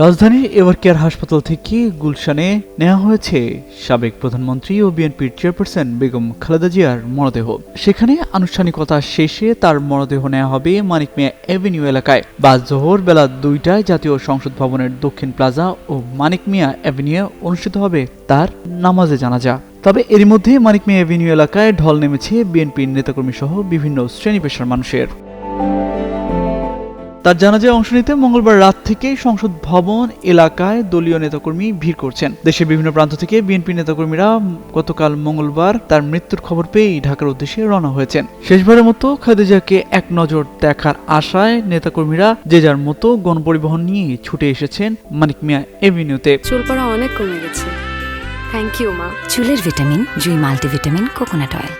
রাজধানীর এভারকেয়ার হাসপাতাল থেকে গুলশানে নেওয়া হয়েছে সাবেক প্রধানমন্ত্রী ও বিএনপির চেয়ারপারসন বেগম খালেদা জিয়ার মরদেহ। সেখানে আনুষ্ঠানিকতা শেষে তার মরদেহ নেওয়া হবে মানিক মিয়া এভিনিউ এলাকায়। বাদ জোহর বেলা 2টায় জাতীয় সংসদ ভবনের দক্ষিণ প্লাজা ও মানিক মিয়া এভিনিউ অনুষ্ঠিত হবে তার নামাজে জানাজা। তবে এরই মধ্যে মানিক মিয়া এভিনিউ এলাকায় ঢল নেমেছে বিএনপির নেতাকর্মী সহ বিভিন্ন শ্রেণী পেশার মানুষের। তার জানাজায় অংশ নিতে মঙ্গলবার রাত থেকে সংসদ ভবন এলাকায় দলীয় নেতাকর্মী ভিড় করছেন। দেশের বিভিন্ন প্রান্ত থেকে বিএনপি নেতাকর্মীরা গতকাল মঙ্গলবার তার মৃত্যুর খবর পেয়েই ঢাকার উদ্দেশ্যে রওনা হয়েছেন। শেষবারের মতো খালেদা জিয়াকে এক নজর দেখার আশায় নেতাকর্মীরা যে যার মতো গণপরিবহন নিয়ে ছুটে এসেছেন মানিক মিয়া এভিনিউতে। চুল পড়া অনেক কমে গেছে, থ্যাংক ইউ মা। চুলের ভিটামিন জুই মাল্টিভিটামিন কোকোনাট অয়েল।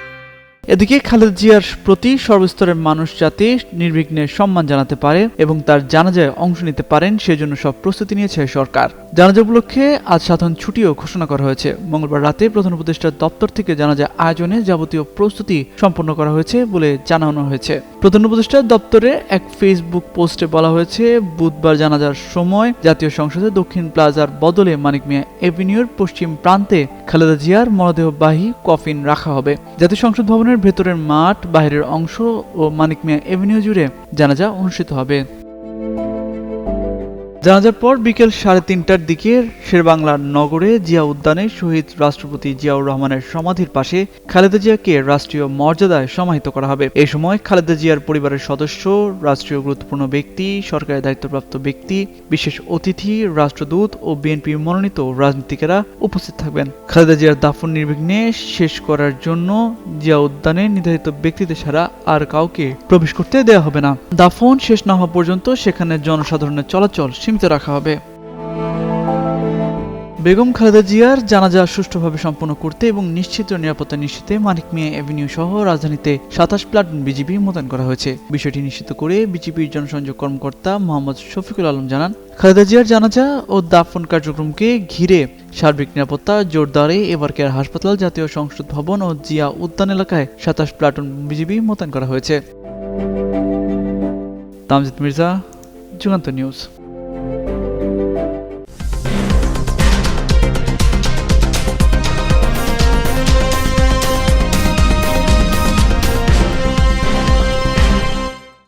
এদিকে খালেদা জিয়ার প্রতি সর্বস্তরের মানুষ যাতে নির্বিঘ্নে সম্মান জানাতে পারে এবং তার জানাজায় অংশ নিতে পারেন সেজন্য সব প্রস্তুতি নিয়েছে সরকার। জানাজা উপলক্ষে আজ সাধারণ ছুটিও ঘোষণা করা হয়েছে। মঙ্গলবার রাতে প্রধান উপদেষ্টার দপ্তর থেকে জানাজা আয়োজনে যাবতীয় প্রস্তুতি সম্পন্ন করা হয়েছে বলে জানানো হয়েছে। প্রধান উপদেষ্টার দপ্তরে এক ফেসবুক পোস্টে বলা হয়েছে, বুধবার জানাজার সময় জাতীয় সংসদে দক্ষিণ প্লাজার বদলে মানিক মিয়া এভিনিউর পশ্চিম প্রান্তে খালেদা জিয়ার মরদেহবাহী কফিন রাখা হবে। জাতীয় সংসদ ভবনের ভেতরের মাঠ, বাইরের অংশ ও মানিক মিয়া এভিনিউ জুড়ে জানাজা অনুষ্ঠিত হবে। জানাজার পর বিকেল 3:30টার দিকে শেরেবাংলা নগরে জিয়া উদ্যানে শহীদ রাষ্ট্রপতি জিয়াউর রহমানের সমাধির পাশে খালেদা জিয়াকে রাষ্ট্রীয় মর্যাদায় সমাহিত করা হবে। এই সময় খালেদা জিয়ার পরিবারের সদস্য, রাষ্ট্রীয় গুরুত্বপূর্ণ ব্যক্তি, সরকারি দায়িত্বপ্রাপ্ত ব্যক্তি, বিশেষ অতিথি, রাষ্ট্রদূত ও বিএনপি মনোনীত রাজনীতিকেরা উপস্থিত থাকবেন। খালেদা জিয়ার দাফন নির্বিঘ্নে শেষ করার জন্য জিয়া উদ্যানে নির্ধারিত ব্যক্তিদের ছাড়া আর কাউকে প্রবেশ করতে দেওয়া হবে না। দাফন শেষ না হওয়া পর্যন্ত সেখানে জনসাধারণের চলাচল সীমিত রাখা হবে। বেগম খালেদা জিয়ার জানাজা সুষ্ঠুভাবে সম্পন্ন করতে এবং নিশ্চিত নিরাপত্তা নিশ্চিতে মানিক মিয়া এভিনিউ সহ রাজধানীতে 27 প্লাটুন বিজিবি মোতায়েন করা হয়েছে। বিষয়টি নিশ্চিত করে বিজিবির জনসংযোগ কর্মকর্তা মোহাম্মদ শফিকুল আলম জানান, খালেদা জিয়ার জানাজা ও দাফন কার্যক্রমকে ঘিরে সার্বিক নিরাপত্তা জোরদারে এভারকেয়ার হাসপাতাল, জাতীয় সংসদ ভবন ও জিয়া উদ্যান এলাকায় 27 প্লাটুন বিজিবি মোতায়েন করা হয়েছে। তামজিদ মির্জা, যুগান্তর নিউজ।